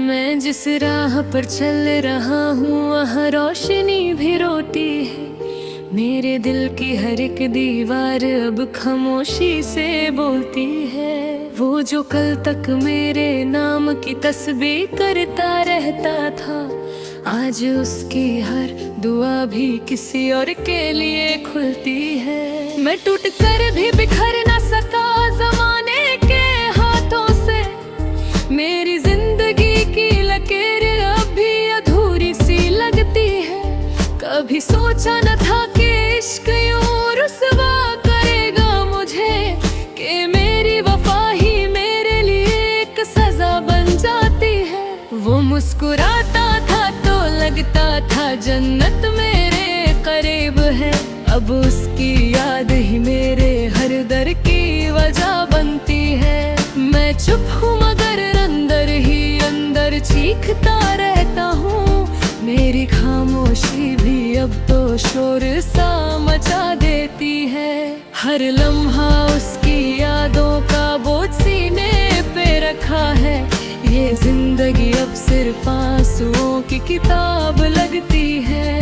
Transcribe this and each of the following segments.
मैं जिस राह पर चल रहा हूँ वहाँ रोशनी भी रोती है। मेरे दिल की हर एक दीवार अब खामोशी से बोलती है। वो जो कल तक मेरे नाम की तस्बीह करता रहता था, आज उसकी हर दुआ भी किसी और के लिए खुलती है। मैं टूट कर भी बिखर ना सका ज़माने के हाथों से। मेरी जिंदगी की लकीर अब भी अधूरी सी लगती है। कभी सोचा न था कि इश्क यूं रुसवा करेगा मुझे, कि मेरी वफा ही मेरे लिए एक सजा बन जाती है। वो मुस्कुराता था तो लगता था जन्नत मेरे करीब है। अब उसकी याद ही मेरे हर दर की वजह बनती है। मैं चुप हूँ मगर अंदर ही अंदर चीखता रहता हूँ। मेरी खामोशी भी अब तो शोर सा मचा देती है। हर लम्हा उसकी यादों का बोझ सीने पे रखा है। ये जिंदगी अब सिर्फ आंसुओं की किताब लगती है।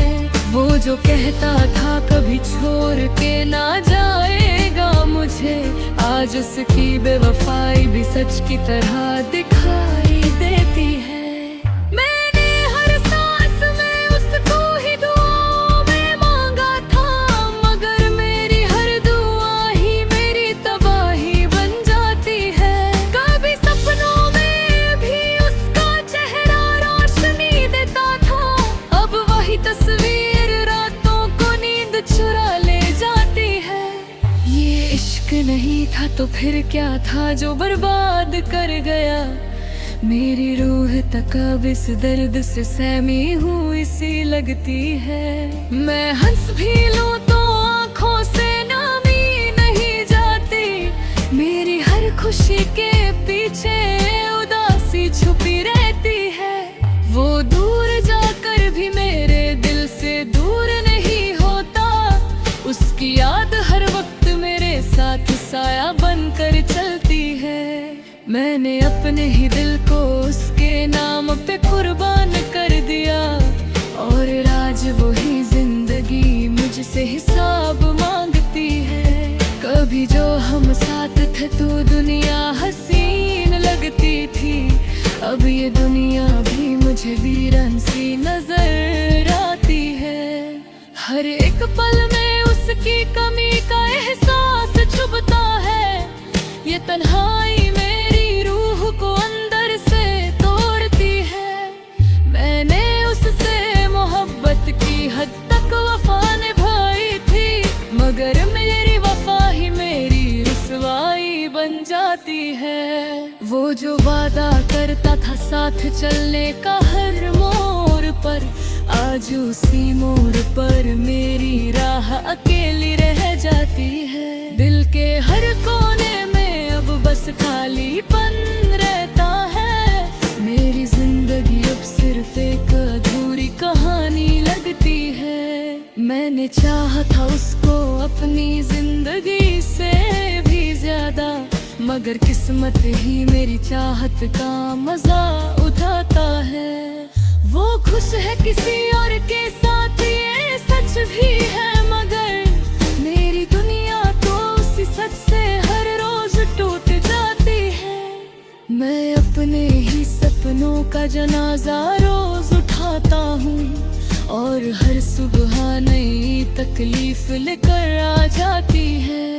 वो जो कहता था कभी छोड़ के ना जाएगा मुझे, आज उसकी बेवफाई भी सच की तरह दिखाई देती है। मैंने हर सांस में उसको ही दुआओं में मांगा था, मगर मेरी हर दुआ ही मेरी तबाही बन जाती है। कभी सपनों में भी उसका चेहरा रोशनी देता था, अब वही तस्वीर रातों को नींद चुरा ले जाती है। ये इश्क नहीं था तो फिर क्या था जो बर्बाद कर गया। मेरी रूह तक अब इस दर्द से सहमी हुई सी लगती है। मैं हंस भी लूं तो आंखों से नामी नहीं जाती। मेरी हर खुशी के पीछे उदासी छुपी रहती है। वो दूर जाकर भी मेरे दिल से दूर नहीं होता। उसकी याद हर वक्त मेरे साथ साया बनकर चलती है। मैंने अपने ही दिल को उसके नाम पे कुर्बान कर दिया, और आज वही जिंदगी मुझसे हिसाब मांगती है। कभी जो हम साथ थे तो दुनिया हसीन लगती थी, अब ये दुनिया भी मुझे वीरान सी नजर आती है। हर एक पल में उसकी कमी का एहसास चुभता है। ये तन्हाई मेरी रूह को अंदर से तोड़ती है। मैंने उससे मोहब्बत की हद तक वफा निभाई थी, मगर मेरी वफा ही मेरी रुसवाई बन जाती है। वो जो वादा करता था साथ चलने का हर मोड़ पर, आज उसी मोड़ पर मेरी राह अकेली रह जाती है। दिल के हर कोने में अब बस खालीपन रहता है। मेरी जिंदगी अब सिर्फ एक अधूरी कहानी लगती है। मैंने चाहा था उसको अपनी जिंदगी से भी ज्यादा, मगर किस्मत ही मेरी चाहत का मजा उठाता है। वो खुश है किसी और के साथ ये सच भी है, मगर मेरी दुनिया तो उसी सच से हर रोज टूट जाती है। मैं अपने ही सपनों का जनाजा रोज उठाता हूँ, और हर सुबह नई तकलीफ लेकर आ जाती है।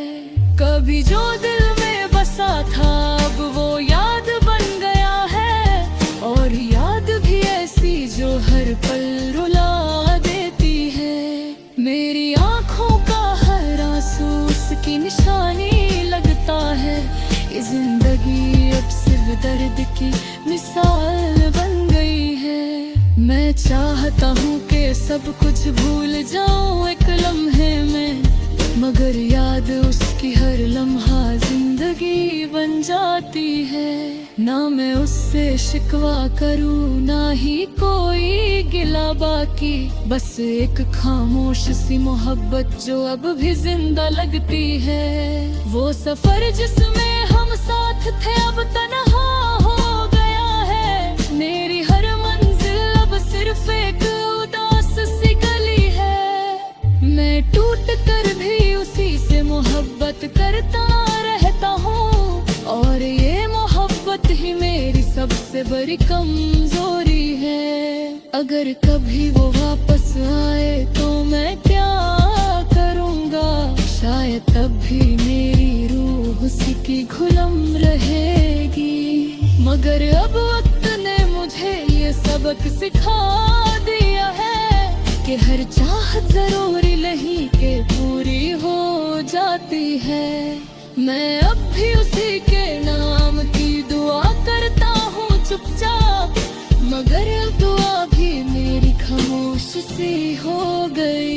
कभी जो दिल में बसा था अब वो याद बन गया है, और याद भी ऐसी जो हर पल रुला देती है। मेरी आँखों का हर आंसू उसकी निशानी लगता है। ये जिंदगी अब सिर्फ दर्द की मिसाल बन गई है। मैं चाहता हूँ कि सब कुछ भूल जाऊँ एक लम्हे में, मगर याद उसकी हर लम्हा जिंदगी बन जाती है। ना मैं उससे शिकवा करूं ना ही कोई गिला बाकी, बस एक खामोश सी मोहब्बत जो अब भी जिंदा लगती है। वो सफर जिसमें हम साथ थे अब तन्हा हो गया है, मेरी हर मंजिल अब सिर्फ एक उदास सी गली है। मैं टूट कर भी उसी से मोहब्बत करता रहता हूँ, और ये मोहब्बत ही मेरी सबसे बड़ी कमजोरी है। अगर कभी वो वापस आए तो मैं क्या करूँगा, शायद तब भी मेरी रूह उसी की गुलाम रहेगी। मगर अब वक्त ने मुझे ये सबक सिखा दिया है कि हर चाहत जरूरी नहीं कि पूरी हो जाती है। मैं अब भी उसी के नाम की दुआ करता हूँ चुपचाप, मगर अब दुआ भी मेरी खामोश सी हो गई।